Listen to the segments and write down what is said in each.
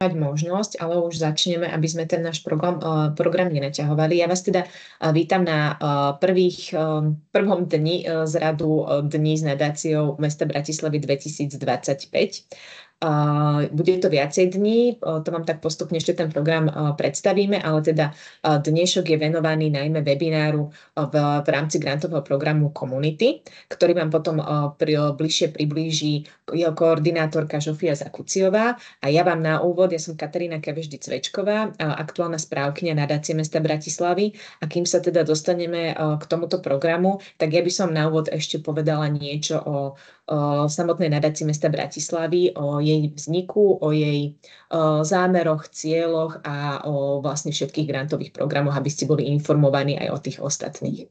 mať možnosť, ale už začneme, aby sme ten náš program nenaťahovali. Ja vás teda vítam na prvom dni z radu dní s nadáciou mesta Bratislavy 2025. Bude to viacej dní, to vám tak postupne ešte ten program predstavíme, ale teda dnešok je venovaný najmä webináru v rámci grantového programu Community, ktorý vám potom bližšie priblíži jeho koordinátorka Žofia Zakuciová. A ja vám na úvod, ja som Katarína Kaveždy-Cvečková, aktuálna správkyňa nadácie mesta Bratislavy. A kým sa teda dostaneme k tomuto programu, tak ja by som na úvod ešte povedala niečo o samotnej nadácii mesta Bratislavy, o jej vzniku, o jej zámeroch, cieľoch a o vlastne všetkých grantových programoch, aby ste boli informovaní aj o tých ostatných.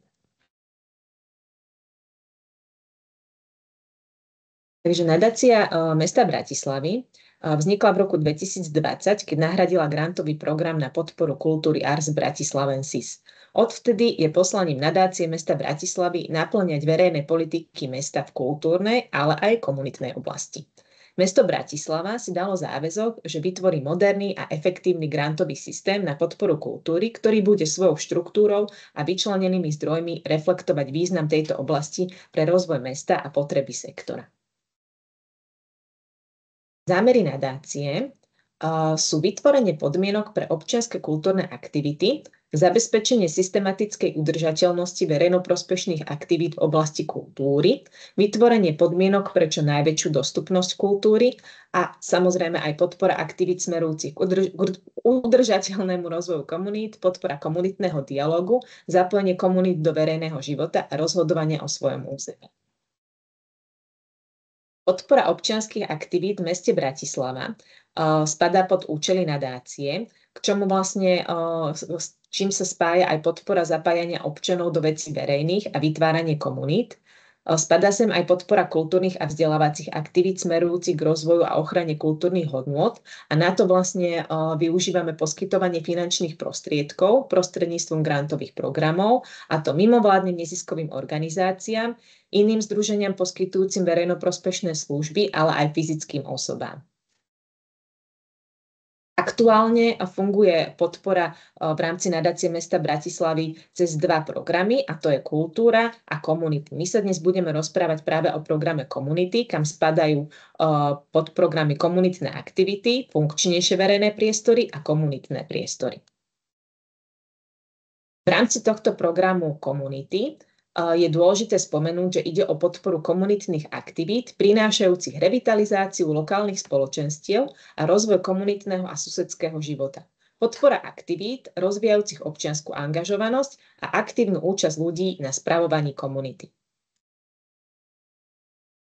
Takže nadácia mesta Bratislavy vznikla v roku 2020, keď nahradila grantový program na podporu kultúry Ars Bratislavensis. Odvtedy je poslaním nadácie mesta Bratislavy napĺňať verejné politiky mesta v kultúrnej, ale aj komunitnej oblasti. Mesto Bratislava si dalo záväzok, že vytvorí moderný a efektívny grantový systém na podporu kultúry, ktorý bude svojou štruktúrou a vyčlenenými zdrojmi reflektovať význam tejto oblasti pre rozvoj mesta a potreby sektora. Zámery nadácie sú vytvorenie podmienok pre občianske kultúrne aktivity, zabezpečenie systematickej udržateľnosti verejnoprospešných aktivít v oblasti kultúry, vytvorenie podmienok pre čo najväčšiu dostupnosť kultúry a samozrejme aj podpora aktivít smerujúcich k udržateľnému rozvoju komunít, podpora komunitného dialógu, zapojenie komunít do verejného života a rozhodovania o svojom území. Podpora občianskych aktivít v meste Bratislava spadá pod účely nadácie, k čomu vlastne čím sa spája aj podpora zapájania občanov do vecí verejných a vytváranie komunít. Spadá sem aj podpora kultúrnych a vzdelávacích aktivít smerujúcich k rozvoju a ochrane kultúrnych hodnôt a na to vlastne využívame poskytovanie finančných prostriedkov prostredníctvom grantových programov, a to mimovládnym neziskovým organizáciám, iným združeniam poskytujúcim verejnoprospešné služby, ale aj fyzickým osobám. Aktuálne funguje podpora v rámci nadácie mesta Bratislavy cez dva programy, a to je kultúra a komunity. My sa dnes budeme rozprávať práve o programe Community, kam spadajú podprogramy komunitné aktivity, funkčnejšie verejné priestory a komunitné priestory. V rámci tohto programu Community je dôležité spomenúť, že ide o podporu komunitných aktivít, prinášajúcich revitalizáciu lokálnych spoločenstiev a rozvoj komunitného a susedského života. Podpora aktivít, rozvíjajúcich občiansku angažovanosť a aktívnu účasť ľudí na spravovaní komunity.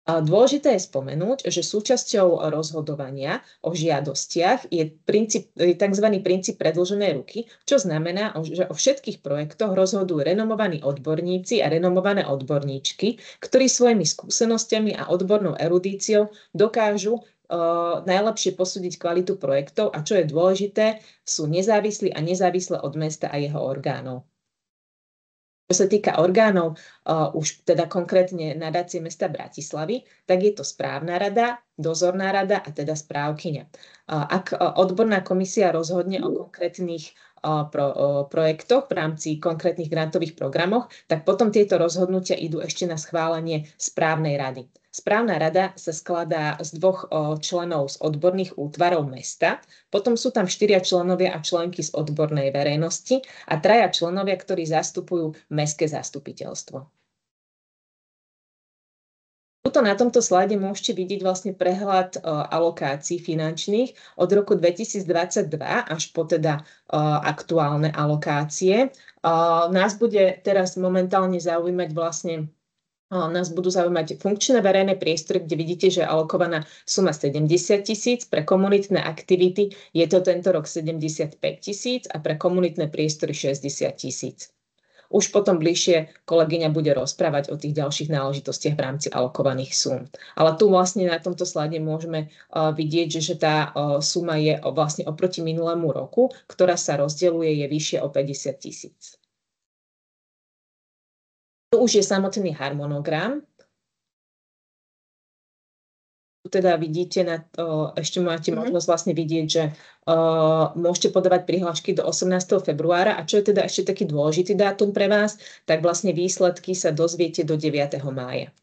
Dôležité je spomenúť, že súčasťou rozhodovania o žiadostiach je tzv. Princíp predĺženej ruky, čo znamená, že o všetkých projektoch rozhodujú renomovaní odborníci a renomované odborníčky, ktorí svojimi skúsenosťami a odbornou erudíciou dokážu najlepšie posúdiť kvalitu projektov a čo je dôležité, sú nezávislí a nezávislé od mesta a jeho orgánov. Čo sa týka orgánov, už teda konkrétne nadácie mesta Bratislavy, tak je to správna rada, dozorná rada a teda správkyňa. Ak odborná komisia rozhodne o konkrétnych projektoch v rámci konkrétnych grantových programoch, tak potom tieto rozhodnutia idú ešte na schválenie správnej rady. Správna rada sa skladá z dvoch členov z odborných útvarov mesta, potom sú tam 4 členovia a členky z odbornej verejnosti a 3 členovia, ktorí zastupujú mestské zastupiteľstvo. Tuto na tomto slajde môžete vidieť vlastne prehľad alokácií finančných od roku 2022 až po teda aktuálne alokácie. Nás bude teraz momentálne zaujímať vlastne Nás budú zaujímať funkčné verejné priestory, kde vidíte, že je alokovaná suma 70 000, pre komunitné aktivity je to tento rok 75 000 a pre komunitné priestory 60 000. Už potom bližšie kolegyňa bude rozprávať o tých ďalších náležitostiach v rámci alokovaných súm. Ale tu vlastne na tomto slade môžeme vidieť, že tá suma je vlastne oproti minulému roku, ktorá sa rozdeľuje, je vyššie o 50 000. Tu už je samotný harmonogram. teda vidíte, ešte máte Mhm. možnosť vlastne vidieť, že môžete podávať prihlášky do 18. februára a čo je teda ešte taký dôležitý dátum pre vás, tak vlastne výsledky sa dozviete do 9. mája.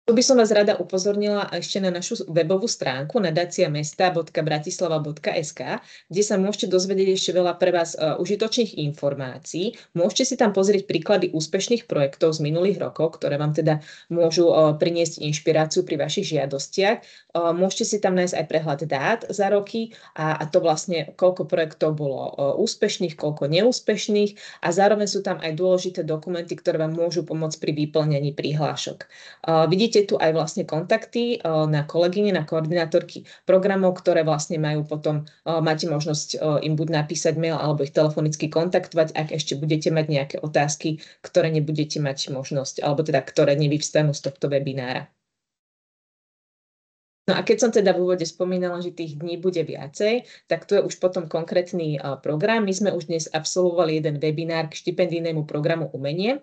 Tu by som vás rada upozornila ešte na našu webovú stránku nadaciamesta.bratislava.sk, kde sa môžete dozvedieť ešte veľa pre vás užitočných informácií. Môžete si tam pozrieť príklady úspešných projektov z minulých rokov, ktoré vám teda môžu priniesť inšpiráciu pri vašich žiadostiach. Môžete si tam nájsť aj prehľad dát za roky a to vlastne, koľko projektov bolo úspešných, koľko neúspešných a zároveň sú tam aj dôležité dokumenty, ktoré vám môžu pomôcť pri vyplnení prihlášok. Vidíte tu aj vlastne kontakty na kolegyne, na koordinátorky programov, ktoré vlastne majú potom, máte možnosť im buď napísať mail alebo ich telefonicky kontaktovať, ak ešte budete mať nejaké otázky, ktoré nebudete mať možnosť, alebo teda ktoré nevyvstanú z tohto webinára. No a keď som teda v úvode spomínala, že tých dní bude viacej, tak tu je už potom konkrétny program. My sme už dnes absolvovali jeden webinár k štipendijnému programu Umenie.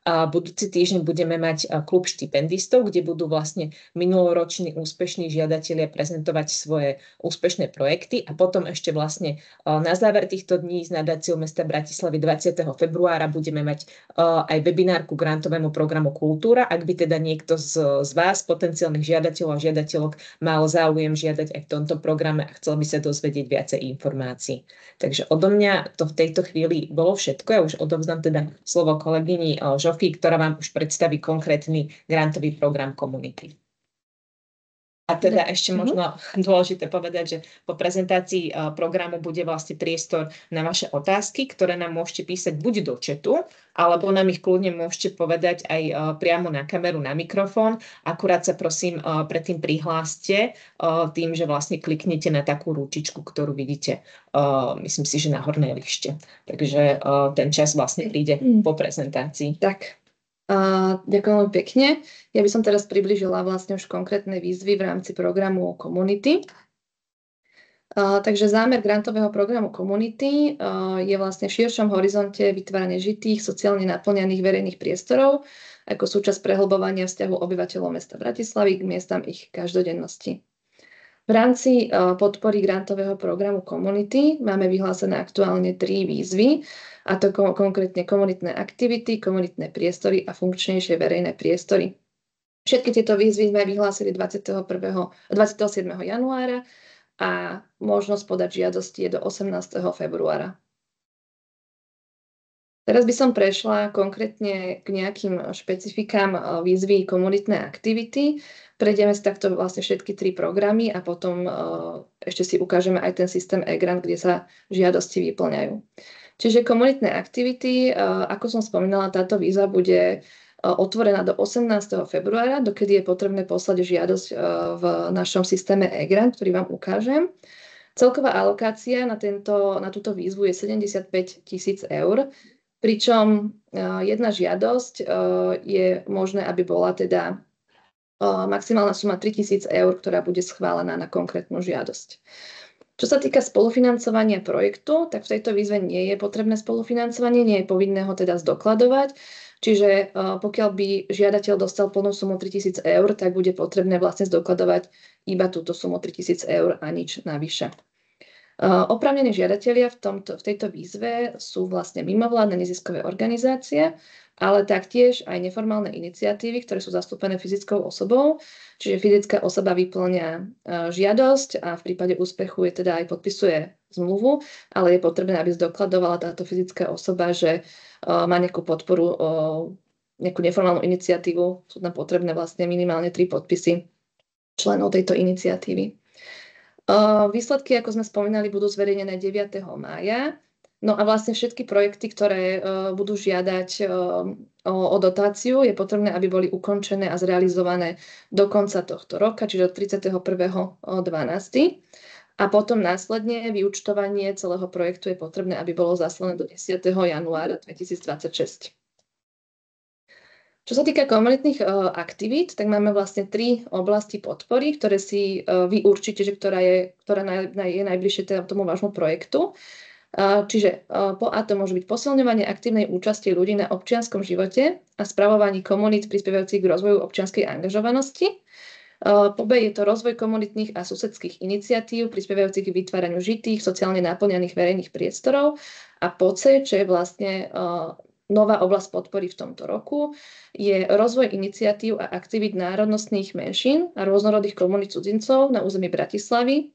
Budúci týždeň budeme mať klub štipendistov, kde budú vlastne minuloroční úspešní žiadatelia prezentovať svoje úspešné projekty a potom ešte vlastne na záver týchto dní s nadáciou mesta Bratislavy 20. februára budeme mať aj webinár ku grantovému programu Kultúra. Ak by teda niekto z vás, potenciálnych žiadateľov a žiadateľok, mal záujem žiadať aj v tomto programe a chcel by sa dozvedieť viacej informácií. Takže odo mňa to v tejto chvíli bolo všetko. Ja už odovzdám teda slovo kolegyni Žofii, ktorá vám už predstaví konkrétny grantový program komunity. A teda ešte možno dôležité povedať, že po prezentácii programu bude vlastne priestor na vaše otázky, ktoré nám môžete písať buď do chatu, alebo nám ich kľudne môžete povedať aj priamo na kameru, na mikrofón. Akurát sa prosím predtým prihláste tým, že vlastne kliknete na takú ručičku, ktorú vidíte, myslím si, že na hornej lište. Takže ten čas vlastne príde po prezentácii. Tak. Ďakujem veľmi pekne. Ja by som teraz priblížila vlastne už konkrétne výzvy v rámci programu Community. Takže zámer grantového programu Community je vlastne v širšom horizonte vytváranie žitých, sociálne naplňaných verejných priestorov ako súčasť prehlbovania vzťahu obyvateľov mesta Bratislavy k miestam ich každodennosti. V rámci podpory grantového programu Community máme vyhlásené aktuálne 3 výzvy, a to konkrétne komunitné aktivity, komunitné priestory a funkčnejšie verejné priestory. Všetky tieto výzvy sme vyhlásili 27. januára a možnosť podať žiadosti je do 18. februára. Teraz by som prešla konkrétne k nejakým špecifikám výzvy komunitné aktivity. Prejdeme si takto vlastne všetky 3 programy a potom ešte si ukážeme aj ten systém e-grant, kde sa žiadosti vyplňajú. Čiže komunitné aktivity, ako som spomínala, táto výzva bude otvorená do 18. februára, dokedy je potrebné poslať žiadosť v našom systéme e-grant, ktorý vám ukážem. Celková alokácia na túto výzvu je 75 000 eur, pričom jedna žiadosť je možné, aby bola teda maximálna suma 3 000 eur, ktorá bude schválená na konkrétnu žiadosť. Čo sa týka spolufinancovania projektu, tak v tejto výzve nie je potrebné spolufinancovanie, nie je povinné ho teda zdokladovať. Čiže pokiaľ by žiadateľ dostal plnú sumu 3 000 eur, tak bude potrebné vlastne zdokladovať iba túto sumu 3 000 eur a nič navyše. Oprávnení žiadatelia v tejto výzve sú vlastne mimovládne neziskové organizácie, ale taktiež aj neformálne iniciatívy, ktoré sú zastúpené fyzickou osobou. Čiže fyzická osoba vyplňa žiadosť a v prípade úspechu je teda aj podpisuje zmluvu, ale je potrebné, aby zdokladovala táto fyzická osoba, že má nejakú podporu, nejakú neformálnu iniciatívu. Sú tam potrebné vlastne minimálne 3 podpisy členov tejto iniciatívy. Výsledky, ako sme spomínali, budú zverejnené 9. mája. No a vlastne všetky projekty, ktoré budú žiadať o dotáciu, je potrebné, aby boli ukončené a zrealizované do konca tohto roka, čiže od 31.12. A potom následne vyúčtovanie celého projektu je potrebné, aby bolo zaslané do 10. januára 2026. Čo sa týka komunitných aktivít, tak máme vlastne 3 oblasti podpory, ktoré si vy určite, že ktorá je najbližšie tomu vášmu projektu. Čiže po A to môže byť posilňovanie aktívnej účasti ľudí na občianskom živote a spravovaní komunít prispievajúcich k rozvoju občianskej angažovanosti. Po B je to rozvoj komunitných a susedských iniciatív prispievajúcich k vytváraniu žitých, sociálne naplňaných verejných priestorov. A po C, čo je vlastne nová oblasť podpory v tomto roku, je rozvoj iniciatív a aktivít národnostných menšín a rôznorodých komunít cudzincov na území Bratislavy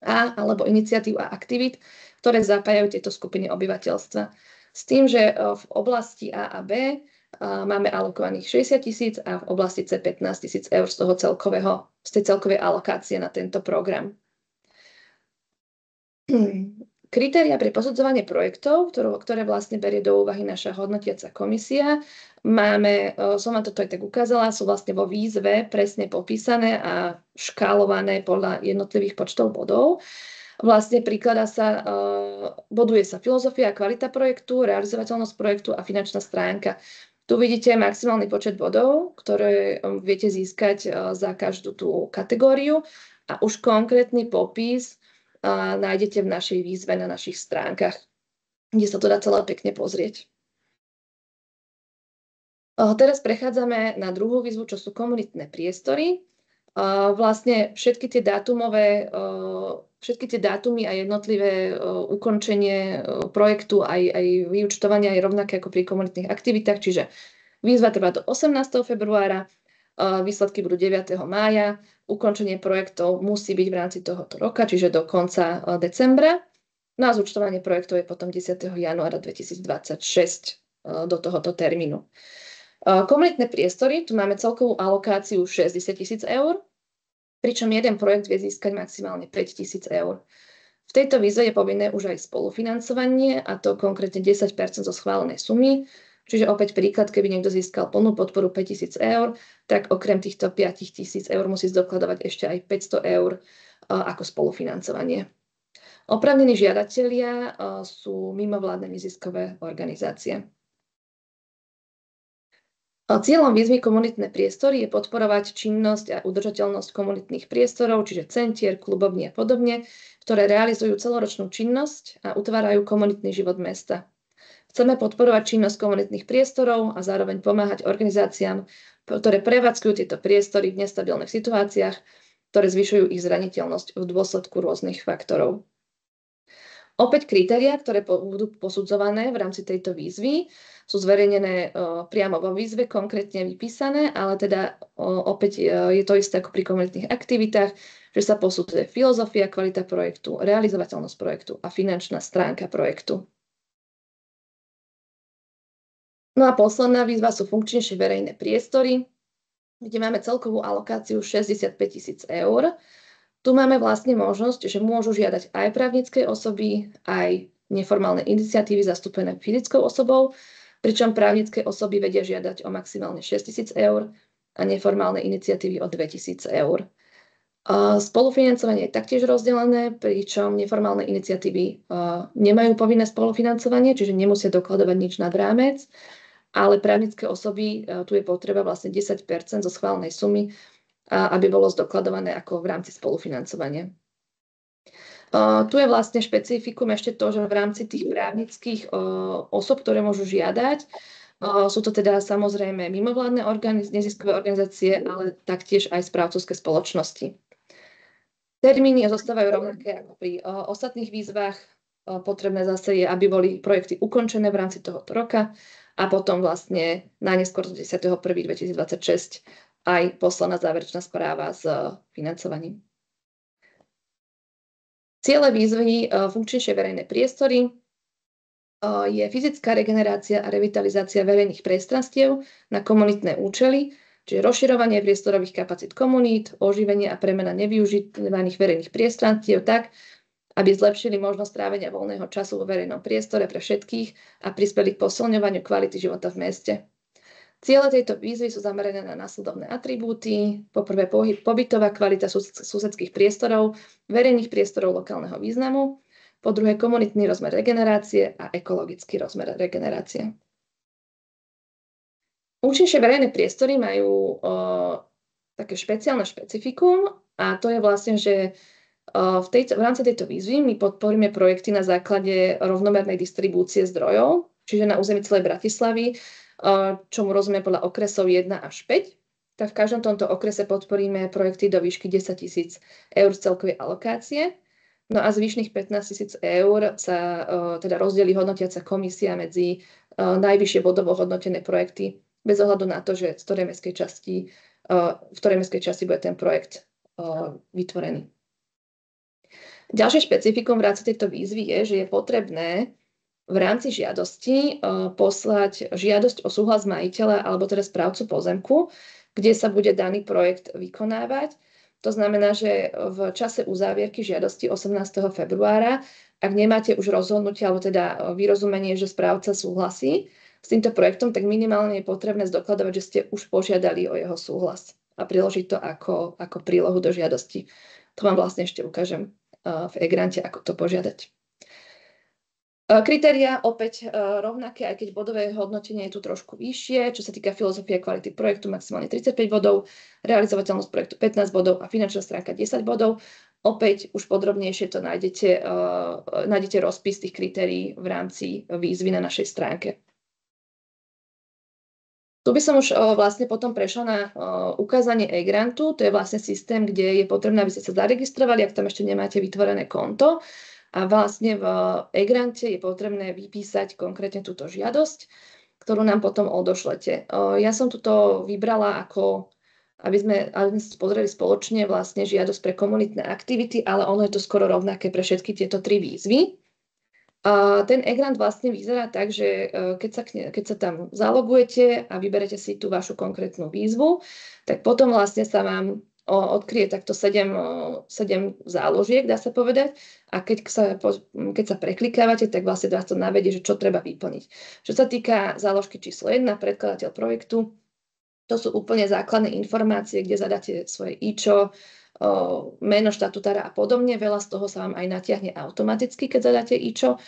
alebo iniciatív a aktivít, ktoré zapájajú tieto skupiny obyvateľstva. S tým, že v oblasti A a B máme alokovaných 60 000 a v oblasti C 15 000 eur z tej celkovej alokácie na tento program. Kritéria pre posudzovanie projektov, ktoré vlastne berie do úvahy naša hodnotiaca komisia, som vám toto aj tak ukázala, sú vlastne vo výzve presne popísané a škálované podľa jednotlivých počtov bodov. Vlastne boduje sa filozofia a kvalita projektu, realizovateľnosť projektu a finančná stránka. Tu vidíte maximálny počet bodov, ktoré viete získať za každú tú kategóriu a už konkrétny popis nájdete v našej výzve na našich stránkach, kde sa to dá celé pekne pozrieť. Teraz prechádzame na druhú výzvu, čo sú komunitné priestory. Vlastne všetky tie dátumy a jednotlivé ukončenie projektu aj vyúčtovania je rovnaké ako pri komunitných aktivitách, čiže výzva trvá do 18. februára, výsledky budú 9. mája, ukončenie projektov musí byť v rámci tohoto roka, čiže do konca decembra. No a zúčtovanie projektov je potom 10. januára 2026 do tohoto termínu. Komunitné priestory, tu máme celkovú alokáciu 60 000 eur, pričom jeden projekt vie získať maximálne 5 000 eur. V tejto výzve je povinné už aj spolufinancovanie, a to konkrétne 10% zo schválenej sumy. Čiže opäť príklad, keby niekto získal plnú podporu 5 000 eur, tak okrem týchto 5 000 eur musí zdokladovať ešte aj 500 eur ako spolufinancovanie. Oprávnení žiadatelia sú mimovládne neziskové organizácie. Cieľom výzvy komunitné priestory je podporovať činnosť a udržateľnosť komunitných priestorov, čiže centier, klubovní a podobne, ktoré realizujú celoročnú činnosť a utvárajú komunitný život mesta. Chceme podporovať činnosť komunitných priestorov a zároveň pomáhať organizáciám, ktoré prevádzkujú tieto priestory v nestabilných situáciách, ktoré zvyšujú ich zraniteľnosť v dôsledku rôznych faktorov. Opäť kritériá, ktoré budú posudzované v rámci tejto výzvy, sú zverejnené priamo vo výzve, konkrétne vypísané, ale teda opäť je to isté ako pri komunitných aktivitách, že sa posudzuje filozofia, kvalita projektu, realizovateľnosť projektu a finančná stránka projektu. No a posledná výzva sú funkčnejšie verejné priestory, kde máme celkovú alokáciu 65 000 eur. Tu máme vlastne možnosť, že môžu žiadať aj právnické osoby, aj neformálne iniciatívy zastúpené fyzickou osobou, pričom právnické osoby vedia žiadať o maximálne 6 000 eur a neformálne iniciatívy o 2 000 eur. Spolufinancovanie je taktiež rozdelené, pričom neformálne iniciatívy nemajú povinné spolufinancovanie, čiže nemusia dokladovať nič nad rámec, ale právnické osoby, tu je potreba vlastne 10% zo schválenej sumy, aby bolo zdokladované ako v rámci spolufinancovania. Tu je vlastne špecifikum ešte to, že v rámci tých právnických osob, ktoré môžu žiadať, sú to teda samozrejme mimovládne neziskové organizácie, ale taktiež aj správcovské spoločnosti. Termíny zostávajú rovnaké ako pri ostatných výzvach. Potrebné zase je, aby boli projekty ukončené v rámci tohoto roka a potom vlastne najneskôr 10.1.2026 aj poslaná záverečná správa s financovaním. Ciele výzvy funkčnejšie verejné priestory je fyzická regenerácia a revitalizácia verejných priestranstiev na komunitné účely, čiže rozširovanie priestorových kapacít komunít, oživenie a premena nevyužívaných verejných priestranstiev tak, aby zlepšili možnosť trávenia voľného času vo verejnom priestore pre všetkých a prispeli k posilňovaniu kvality života v meste. Ciele tejto výzvy sú zamerané na nasledovné atribúty. Po prvé, pobytová kvalita susedských priestorov, verejných priestorov lokálneho významu. Po druhé, komunitný rozmer regenerácie a ekologický rozmer regenerácie. Funkčnejšie verejné priestory majú také špeciálne špecifikum a to je vlastne, že V rámci tejto výzvy my podporíme projekty na základe rovnomernej distribúcie zdrojov, čiže na území celej Bratislavy, čomu rozumie podľa okresov 1 až 5. Tak v každom tomto okrese podporíme projekty do výšky 10 000 eur z celkovej alokácie. No a zvyšných 15 000 eur sa teda rozdelí hodnotiaca komisia medzi najvyššie bodovo hodnotené projekty bez ohľadu na to, že v ktorej mestskej časti bude ten projekt vytvorený. Ďalšie špecifikum v rámci tejto výzvy je, že je potrebné v rámci žiadosti poslať žiadosť o súhlas majiteľa alebo teda správcu pozemku, kde sa bude daný projekt vykonávať. To znamená, že v čase uzávierky žiadosti 18. februára, ak nemáte už rozhodnutie alebo teda vyrozumenie, že správca súhlasí s týmto projektom, tak minimálne je potrebné zdokladovať, že ste už požiadali o jeho súhlas a priložiť to ako prílohu do žiadosti. To vám vlastne ešte ukážem v e-grante, ako to požiadať. Kritériá opäť rovnaké, aj keď bodové hodnotenie je tu trošku vyššie, čo sa týka filozofie a kvality projektu, maximálne 35 bodov, realizovateľnosť projektu 15 bodov a finančná stránka 10 bodov. Opäť už podrobnejšie to nájdete rozpis tých kritérií v rámci výzvy na našej stránke. Tu by som už vlastne potom prešla na ukázanie e-grantu. To je vlastne systém, kde je potrebné, aby ste sa zaregistrovali, ak tam ešte nemáte vytvorené konto. A vlastne v e-grante je potrebné vypísať konkrétne túto žiadosť, ktorú nám potom odošlete. Ja som tuto vybrala aby sme si pozreli spoločne vlastne žiadosť pre komunitné aktivity, ale ono je to skoro rovnaké pre všetky tieto 3 výzvy. Ten e-grant vlastne vyzerá tak, že keď sa tam zalogujete a vyberete si tú vašu konkrétnu výzvu, tak potom vlastne sa vám odkryje takto 7 záložiek, dá sa povedať. A keď sa preklikávate, tak vlastne vás to navedie, že čo treba vyplniť. Čo sa týka záložky číslo 1, predkladateľ projektu, to sú úplne základné informácie, kde zadáte svoje IČO, meno štatutára a podobne. Veľa z toho sa vám aj natiahne automaticky, keď zadáte IČO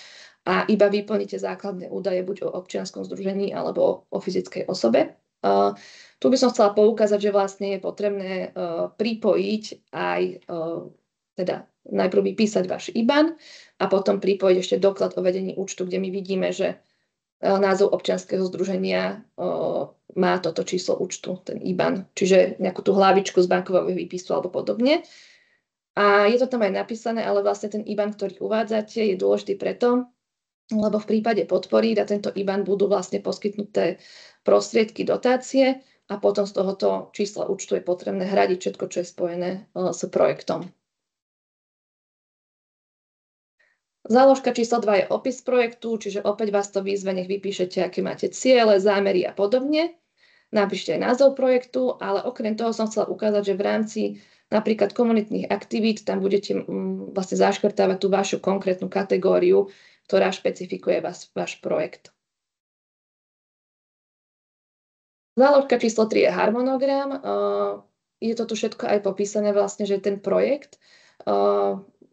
a iba vyplníte základné údaje buď o občianskom združení alebo o fyzickej osobe. Tu by som chcela poukázať, že vlastne je potrebné pripojiť aj, teda najprv vypísať váš IBAN a potom pripojiť ešte doklad o vedení účtu, kde my vidíme, že názov občianskeho združenia má toto číslo účtu, ten IBAN, čiže nejakú tú hlavičku z bankového výpisu alebo podobne. A je to tam aj napísané, ale vlastne ten IBAN, ktorý uvádzate, je dôležitý preto, lebo v prípade podpory na tento IBAN budú vlastne poskytnuté prostriedky dotácie a potom z tohoto čísla účtu je potrebné hradiť všetko, čo je spojené s projektom. Záložka číslo 2 je opis projektu, čiže opäť vás to výzve, nech vypíšete, aké máte ciele, zámery a podobne. Napíšte aj názov projektu, ale okrem toho som chcela ukázať, že v rámci napríklad komunitných aktivít tam budete vlastne zaškrtávať tú vašu konkrétnu kategóriu, ktorá špecifikuje váš projekt. Záložka číslo 3 je harmonogram. Je to tu všetko aj popísané vlastne, že ten projekt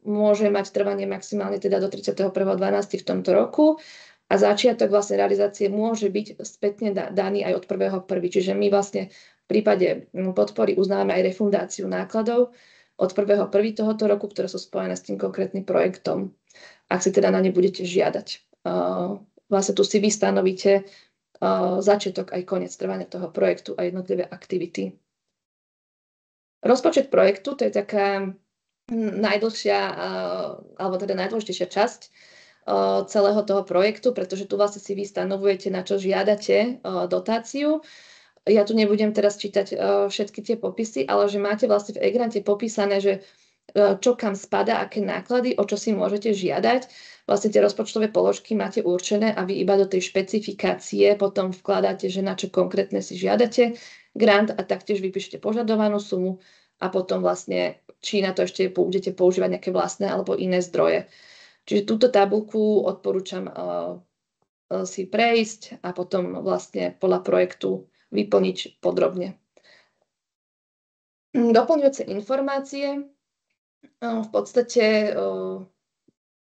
môže mať trvanie maximálne teda do 31.12. v tomto roku a začiatok vlastne realizácie môže byť spätne daný aj od 1.1. Čiže my vlastne v prípade podpory uznávame aj refundáciu nákladov od 1.1. tohoto roku, ktoré sú spojené s tým konkrétnym projektom, ak si teda na ne budete žiadať. Vlastne tu si vy stanovíte začiatok aj koniec trvania toho projektu a jednotlivé aktivity. Rozpočet projektu, to je taká najdlhšia, alebo teda najdôležitejšia časť celého toho projektu, pretože tu vlastne si vy stanovujete, na čo žiadate dotáciu. Ja tu nebudem teraz čítať všetky tie popisy, ale že máte vlastne v e-grante popísané, že čo kam spada, aké náklady, o čo si môžete žiadať. Vlastne tie rozpočtové položky máte určené a vy iba do tej špecifikácie potom vkladáte, že na čo konkrétne si žiadate grant a taktiež vypíšete požadovanú sumu a potom vlastne, či na to ešte budete používať nejaké vlastné alebo iné zdroje. Čiže túto tabuľku odporúčam si prejsť a potom vlastne podľa projektu vyplniť podrobne. Doplňujúce informácie. V podstate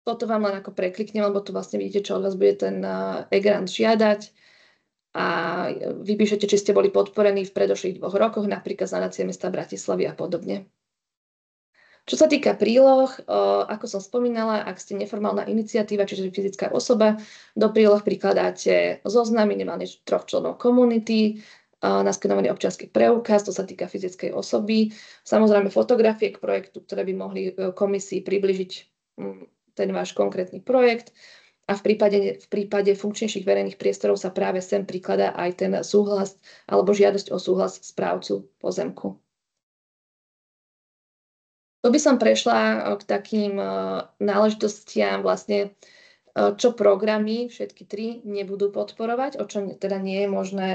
toto vám len ako prekliknem, lebo tu vlastne vidíte, čo od vás bude ten e-grant žiadať a vypíšete, či ste boli podporení v predošlých 2 rokoch, napríklad sanácie mesta Bratislavy a podobne. Čo sa týka príloh, ako som spomínala, ak ste neformálna iniciatíva, čiže fyzická osoba, do príloh prikladáte zoznam minimálne 3 členov komunity, naskenovaný občiansky preukaz, to sa týka fyzickej osoby, samozrejme fotografie k projektu, ktoré by mohli komisii približiť ten váš konkrétny projekt. A v prípade funkčnejších verejných priestorov sa práve sem prikladá aj ten súhlas alebo žiadosť o súhlas správcu pozemku. Tu by som prešla k takým náležitostiam vlastne, čo programy, všetky 3, nebudú podporovať, o čo teda nie je možné,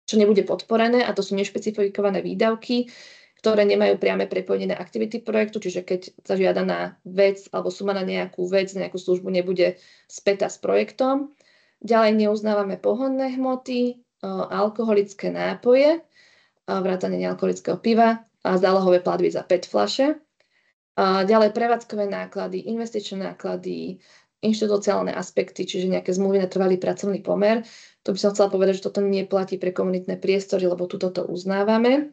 čo nebude podporené, a to sú nešpecifikované výdavky, ktoré nemajú priame prepojenie na aktivity projektu, čiže keď sa žiadaná vec alebo suma na nejakú vec, nejakú službu nebude spätá s projektom. Ďalej neuznávame pohonné hmoty, alkoholické nápoje, vrátane nealkoholického piva a zálohové platby za PET fľaše. Ďalej prevádzkové náklady, investičné náklady, inštitucionálne aspekty, čiže nejaké zmluvy na trvalý pracovný pomer. To by som chcela povedať, že toto neplatí pre komunitné priestory, lebo tuto to uznávame.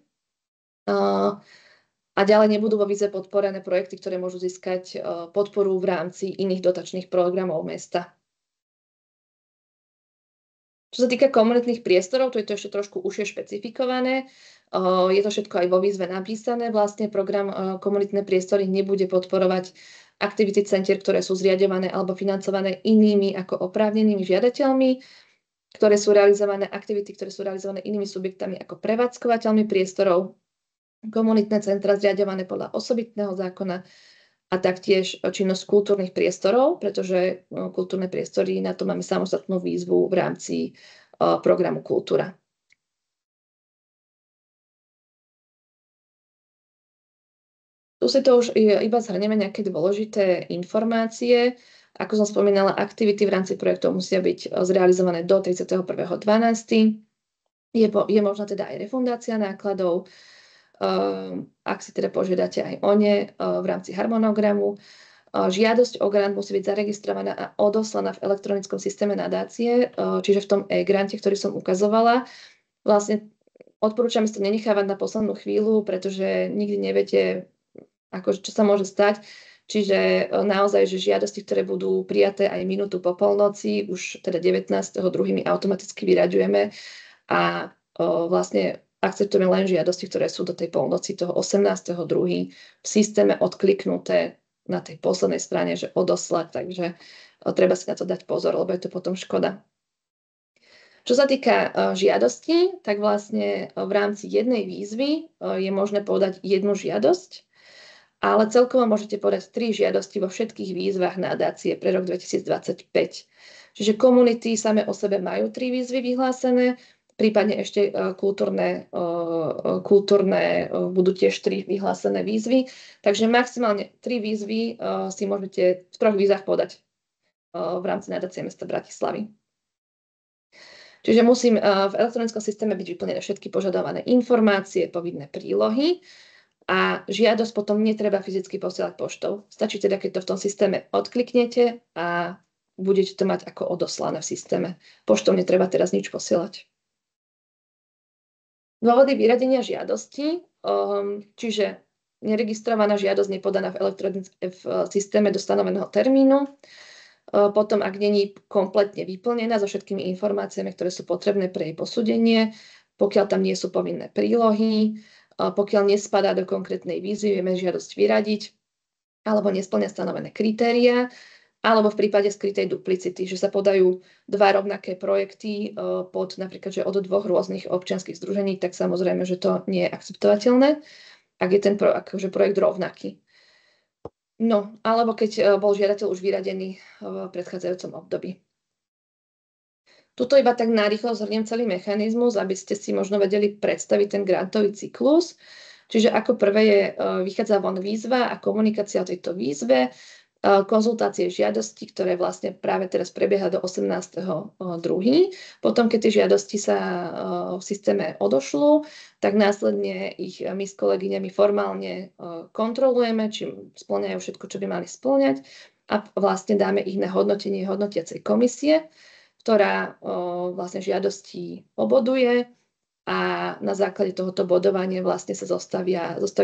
A ďalej nebudú vo výzve podporené projekty, ktoré môžu získať podporu v rámci iných dotačných programov mesta. Čo sa týka komunitných priestorov, tu je to ešte trošku užšie špecifikované. Je to všetko aj vo výzve napísané. Vlastne program komunitné priestory nebude podporovať aktivity centier, ktoré sú zriaďované alebo financované inými ako oprávnenými žiadateľmi, aktivity, ktoré sú realizované inými subjektami ako prevádzkovateľmi priestorov, komunitné centra zriaďované podľa osobitného zákona a taktiež činnosť kultúrnych priestorov, pretože kultúrne priestory, na to máme samostatnú výzvu v rámci programu Kultúra. Tu si to už iba zhrnieme nejaké dôležité informácie. Ako som spomínala, aktivity v rámci projektov musia byť zrealizované do 31.12. Je možná teda aj refundácia nákladov, ak si teda požiadate aj o ne v rámci harmonogramu. Žiadosť o grant musí byť zaregistrovaná a odoslaná v elektronickom systéme nadácie, čiže v tom e-grante, ktorý som ukazovala. Vlastne odporúčam si to nenechávať na poslednú chvíľu, pretože nikdy neviete, čo sa môže stať. Čiže naozaj, že žiadosti, ktoré budú prijaté aj minútu po polnoci, už teda 19.2. my automaticky vyraďujeme a vlastne akceptujeme len žiadosti, ktoré sú do tej polnoci toho 18.2. v systéme odkliknuté na tej poslednej strane, že odoslať, takže treba si na to dať pozor, lebo je to potom škoda. Čo sa týka žiadosti, tak vlastne v rámci jednej výzvy je možné podať jednu žiadosť, ale celkovo môžete podať 3 žiadosti vo všetkých výzvach nadácie pre rok 2025. Čiže komunity same o sebe majú 3 výzvy vyhlásené, prípadne ešte kultúrne budú tiež 3 vyhlásené výzvy. Takže maximálne 3 výzvy si môžete v 3 výzvach podať v rámci nadácie mesta Bratislavy. Čiže musím v elektronickom systéme byť vyplnené všetky požadované informácie, povinné prílohy a žiadosť potom netreba fyzicky posielať poštou. Stačí teda, keď to v tom systéme odkliknete a budete to mať ako odoslané v systéme. Poštou netreba teraz nič posielať. Dôvody vyradenia žiadosti, čiže neregistrovaná žiadosť nepodaná v systéme do stanoveného termínu, potom ak není kompletne vyplnená so všetkými informáciami, ktoré sú potrebné pre jej posúdenie, pokiaľ tam nie sú povinné prílohy, pokiaľ nespadá do konkrétnej výzvy, vieme žiadosť vyradiť, alebo nespĺňa stanovené kritériá, alebo v prípade skrytej duplicity, že sa podajú 2 rovnaké projekty pod napríklad, že od 2 rôznych občianskych združení, tak samozrejme, že to nie je akceptovateľné, ak je ten projekt rovnaký. No, alebo keď bol žiadateľ už vyradený v predchádzajúcom období. Tuto iba tak narýchlo zhrniem celý mechanizmus, aby ste si možno vedeli predstaviť ten grantový cyklus. Čiže ako prvé vychádza von výzva a komunikácia o tejto výzve, konzultácie žiadosti, ktoré vlastne práve teraz prebieha do 18.2. Potom, keď tie žiadosti sa v systéme odošľú, tak následne ich my s kolegyňami formálne kontrolujeme, či spĺňajú všetko, čo by mali spĺňať a vlastne dáme ich na hodnotenie hodnotiacej komisie, ktorá vlastne žiadosti oboduje a na základe tohoto bodovania vlastne sa zostaví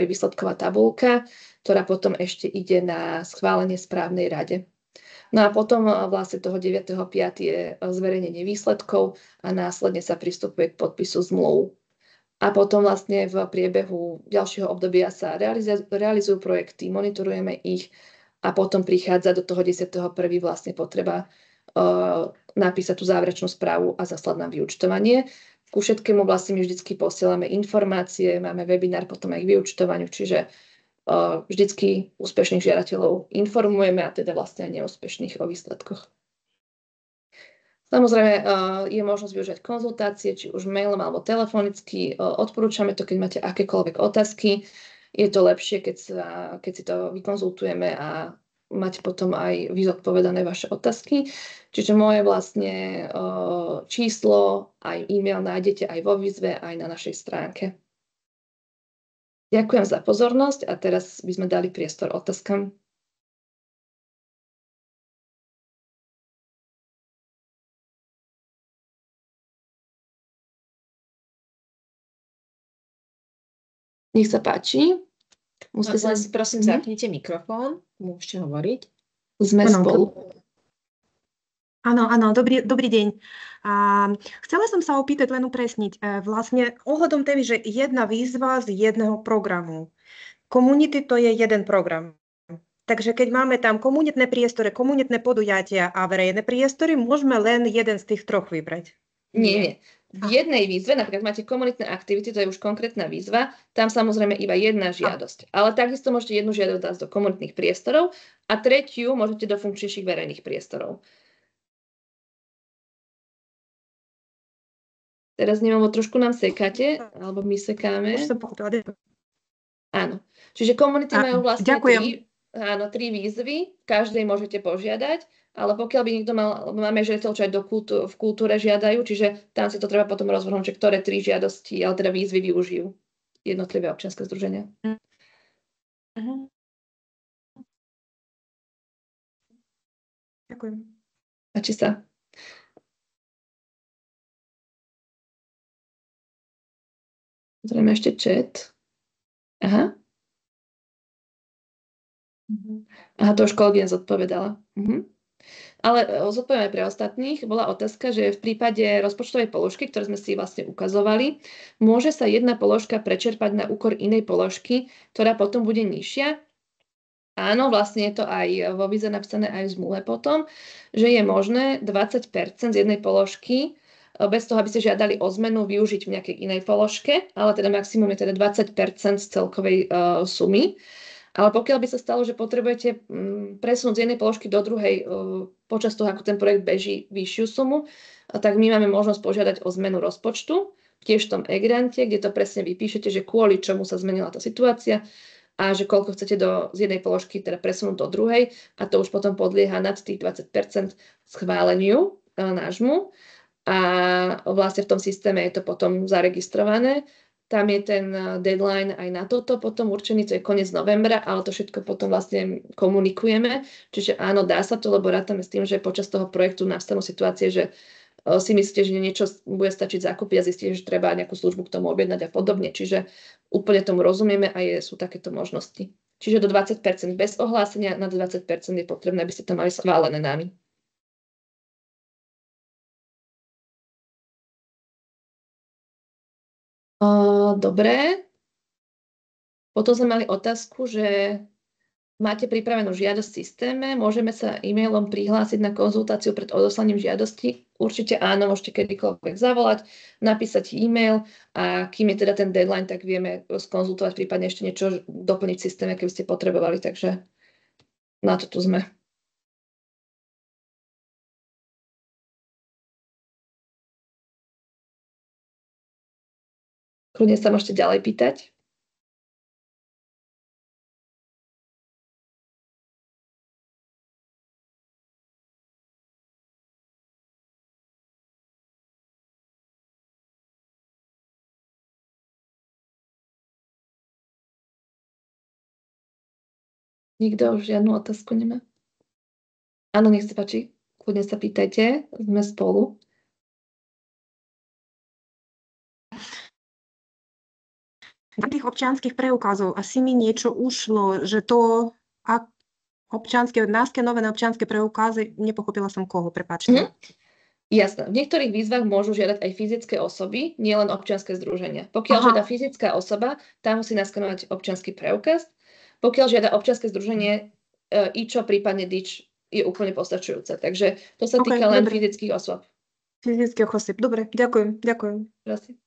výsledková tabuľka, ktorá potom ešte ide na schválenie správnej rade. No a potom vlastne toho 9.5. je zverejnenie výsledkov a následne sa pristupuje k podpisu zmluv. A potom vlastne v priebehu ďalšieho obdobia sa realizujú projekty, monitorujeme ich a potom prichádza do toho 10.1. vlastne potreba napísať tú záverečnú správu a zaslať nám vyúčtovanie. Ku všetkému vlastne my vždycky posielame informácie, máme webinár potom aj k vyúčtovaniu, čiže vždycky úspešných žiadateľov informujeme a teda vlastne aj neúspešných o výsledkoch. Samozrejme, je možnosť využiť konzultácie, či už mailom alebo telefonicky. Odporúčame to, keď máte akékoľvek otázky. Je to lepšie, keď si to vykonzultujeme a máte potom aj vyzodpovedané vaše otázky. Čiže moje vlastne číslo, aj e-mail nájdete aj vo výzve, aj na našej stránke. Ďakujem za pozornosť a teraz by sme dali priestor otázkam. Nech sa páči. Prosím, zapnite mikrofón, môžete hovoriť. Sme spolu. Áno, dobrý deň. Chcela som sa opýtať, len upresniť, vlastne ohľadom témy, že jedna výzva z jedného programu. Community to je jeden program. Takže keď máme tam komunitné priestory, komunitné podujatia a verejné priestory, môžeme len jeden z tých troch vybrať. Nie. V jednej výzve, napríklad máte komunitné aktivity, to je už konkrétna výzva, tam samozrejme iba jedna žiadosť. Ale takisto môžete jednu žiadosť dať do komunitných priestorov a tretiu môžete do funkčnejších verejných priestorov. Teraz neviem, trošku nám sekáte, alebo my sekáme. Už som pochopila. Áno. Čiže komunity majú vlastne tri výzvy, v každej môžete požiadať, ale pokiaľ by niekto máme žiadateľ, čo aj v kultúre žiadajú, čiže tam si to treba potom rozhodnúť, že ktoré 3 žiadosti, ale teda výzvy využijú jednotlivé občianske združenia. Ďakujem. Páči sa. Zrejme ešte chat. Aha, to už kolegyňa zodpovedala. Ale zodpovedám aj pre ostatných. Bola otázka, že v prípade rozpočtovej položky, ktoré sme si vlastne ukazovali, môže sa jedna položka prečerpať na úkor inej položky, ktorá potom bude nižšia. Áno, vlastne je to aj vo výzve napísané aj v zmluve potom, že je možné 20% z jednej položky bez toho, aby ste žiadali o zmenu, využiť v nejakej inej položke, ale teda maximum je teda 20% z celkovej sumy. Ale pokiaľ by sa stalo, že potrebujete presunúť z jednej položky do druhej počas toho, ako ten projekt beží, vyššiu sumu, tak my máme možnosť požiadať o zmenu rozpočtu, tiež v tom e-grante, kde to presne vypíšete, že kvôli čomu sa zmenila tá situácia a že koľko chcete z jednej položky teda presunúť do druhej a to už potom podlieha nad tých 20% schváleniu nášmu. A vlastne v tom systéme je to potom zaregistrované. Tam je ten deadline aj na toto potom určený, to je koniec novembra, ale to všetko potom vlastne komunikujeme. Čiže áno, dá sa to, lebo rátame s tým, že počas toho projektu nastanú situácie, že si myslíte, že niečo bude stačiť zakúpiť a zistíte, že treba nejakú službu k tomu objednať a podobne. Čiže úplne tomu rozumieme a sú takéto možnosti. Čiže do 20% bez ohlásenia, nad 20% je potrebné, aby ste to mali schválené nami. Dobre. Potom sme mali otázku, že máte pripravenú žiadosť v systéme, môžeme sa e-mailom prihlásiť na konzultáciu pred odoslaním žiadosti? Určite áno, môžete kedykoľvek zavolať, napísať e-mail a kým je teda ten deadline, tak vieme skonzultovať, prípadne ešte niečo doplniť v systéme, keby ste potrebovali, takže na to tu sme. Kľudne sa môžete ďalej pýtať. Nikto už žiadnu otázku nemá? Áno, nech sa páči. Kľudne sa pýtajte. Sme spolu. tých občianskych preukazov asi mi niečo ušlo, že to náskenované občianske preukazy, nepochopila som koho, prepáčte. Jasné. V niektorých výzvach môžu žiadať aj fyzické osoby, nielen občianske združenia. Pokiaľ žiada fyzická osoba, tá musí naskenovať občiansky preukaz. Pokiaľ žiada občianske združenie, IČO, prípadne DIČ je úplne postačujúce. Takže to sa týka len fyzických osôb. Fyzických osôb. Dobre, ďakujem. Prosím.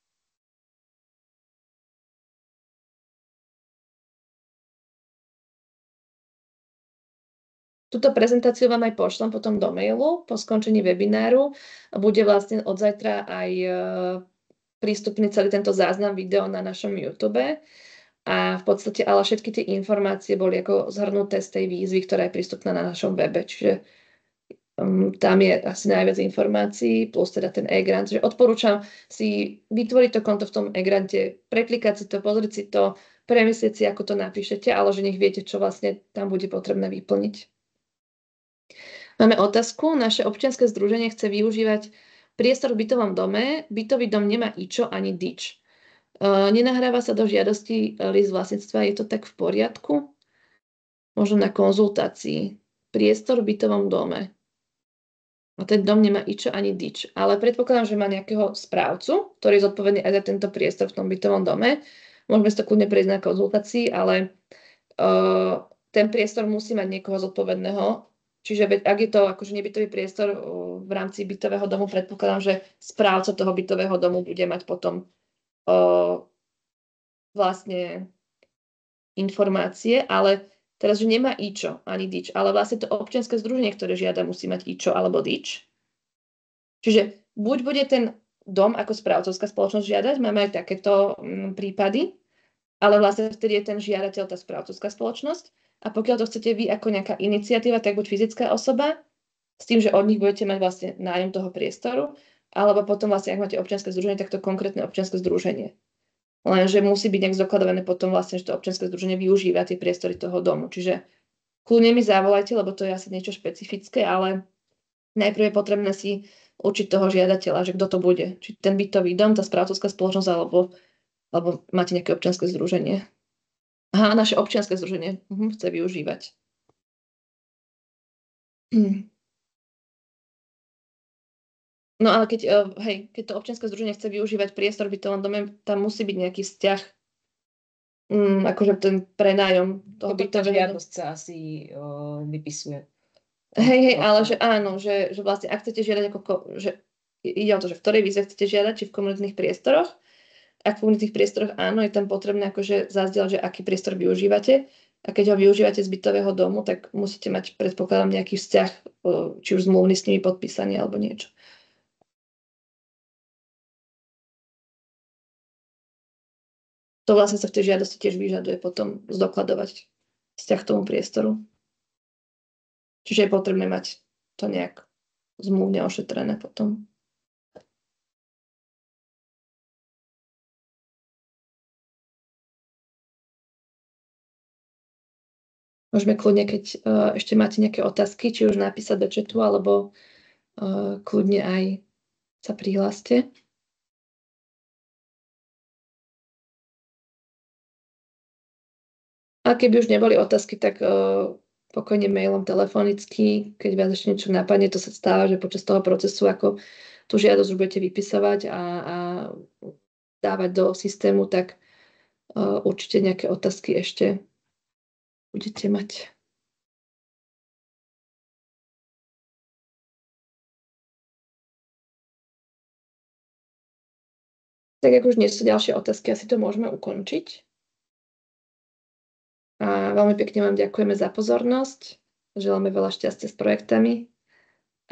Túto prezentáciu vám aj pošlem potom do mailu po skončení webináru. Bude vlastne od zajtra aj prístupný celý tento záznam video na našom YouTube. A v podstate ale všetky tie informácie boli ako zhrnuté z tej výzvy, ktorá je prístupná na našom webe. Čiže tam je asi najviac informácií, plus teda ten e-grant. Čiže odporúčam si vytvoriť to konto v tom e-grante, preklikať si to, pozrieť si to, premyslieť si, ako to napíšete, ale že nech viete, čo vlastne tam bude potrebné vyplniť. Máme otázku. Naše občianske združenie chce využívať priestor v bytovom dome. Bytový dom nemá IČO ani DIČ. Nenahráva sa do žiadosti list vlastníctva. Je to tak v poriadku? Možno na konzultácii. Priestor v bytovom dome. A ten dom nemá IČO ani DIČ. Ale predpokladám, že má nejakého správcu, ktorý je zodpovedný aj za tento priestor v tom bytovom dome. Môžeme si to kľudne prejsť na konzultácii, ale ten priestor musí mať niekoho zodpovedného. Čiže ak je to akože nebytový priestor v rámci bytového domu, predpokladám, že správca toho bytového domu bude mať potom vlastne informácie, ale teraz, že nemá IČO ani DIČ, ale vlastne to občianske združenie, ktoré žiada, musí mať IČO alebo DIČ. Čiže buď bude ten dom ako správcovská spoločnosť žiadať, máme aj takéto prípady, ale vlastne vtedy je ten žiadateľ tá správcovská spoločnosť. A pokiaľ to chcete vy ako nejaká iniciatíva, tak buď fyzická osoba, s tým, že od nich budete mať vlastne nájom toho priestoru, alebo potom vlastne, ak máte občianske združenie, tak to konkrétne občianske združenie. Lenže musí byť nejak zdokladované potom vlastne, že to občianske združenie využíva tie priestory toho domu. Čiže kľudne mi zavolajte, lebo to je asi niečo špecifické, ale najprv je potrebné si určiť toho žiadateľa, že kto to bude. Či ten bytový dom, tá správcovská spoločnosť, alebo máte nejaké občianske združenie. Aha, naše občianske združenie chce využívať. No ale keď to občianske združenie chce využívať priestor v bytovom dome, tam musí byť nejaký vzťah, akože ten prenájom toho bytového domu. Žiadosť sa asi vypisuje. Hej, ale že áno, že vlastne ak chcete žiadať, že ide o to, že v ktorej výzve chcete žiadať, či v komunitných priestoroch. Ak v komunitných priestoroch áno, je tam potrebné akože zazdieľať, že aký priestor využívate. A keď ho využívate z bytového domu, tak musíte mať, predpokladám, nejaký vzťah, či už zmluvný s nimi podpísaný alebo niečo. To vlastne sa v tej žiadosti tiež vyžaduje potom zdokladovať vzťah k tomu priestoru. Čiže je potrebné mať to nejak zmluvne ošetrené potom. Môžeme kľudne, keď ešte máte nejaké otázky, či už napísať do chatu, alebo kľudne aj sa prihláste. A keby už neboli otázky, tak pokojne mailom, telefonicky, keď vás ešte niečo napadne, to sa stáva, že počas toho procesu, ako tú žiadosť už budete vypisovať a dávať do systému, tak určite nejaké otázky ešte budete mať. Tak ak už nie sú ďalšie otázky, asi to môžeme ukončiť. A veľmi pekne vám ďakujeme za pozornosť. Želáme veľa šťastia s projektami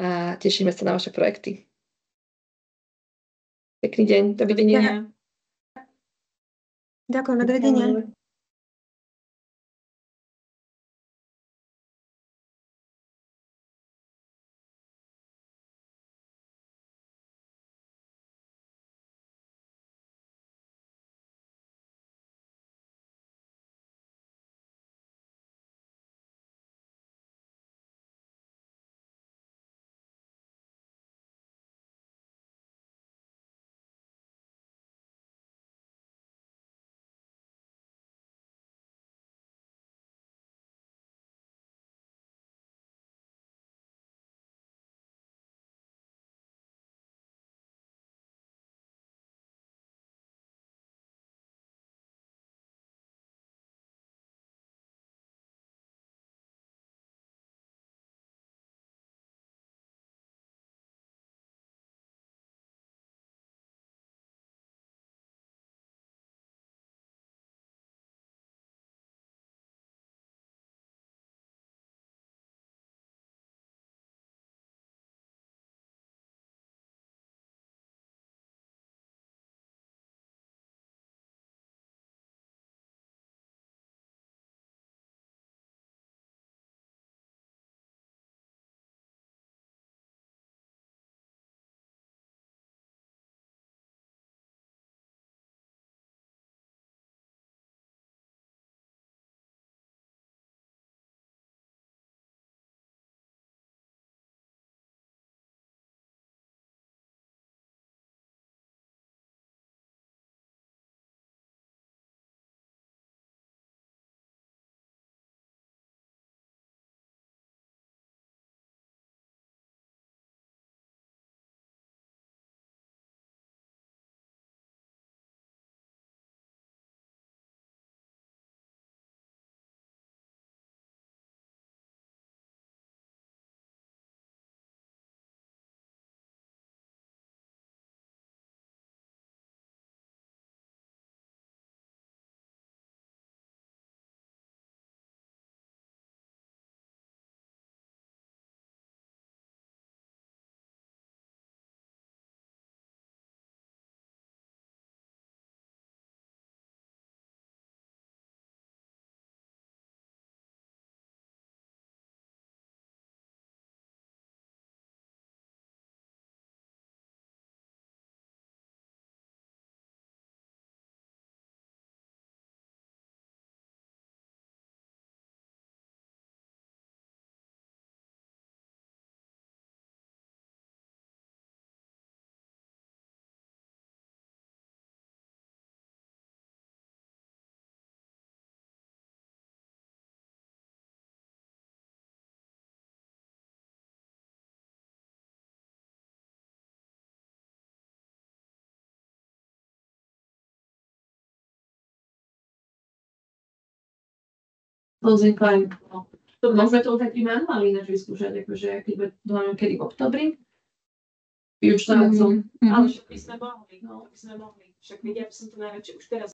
a tešíme sa na vaše projekty. Pekný deň. Dovidenia. Ďakujeme, dovidenia. vznikla, no. To môžeme to taký manuál ináč vyskúšať, akože kedy v oktobri. Vyučtovať som. Ale však by sme mohli, však vidia, by som to najradšej už teraz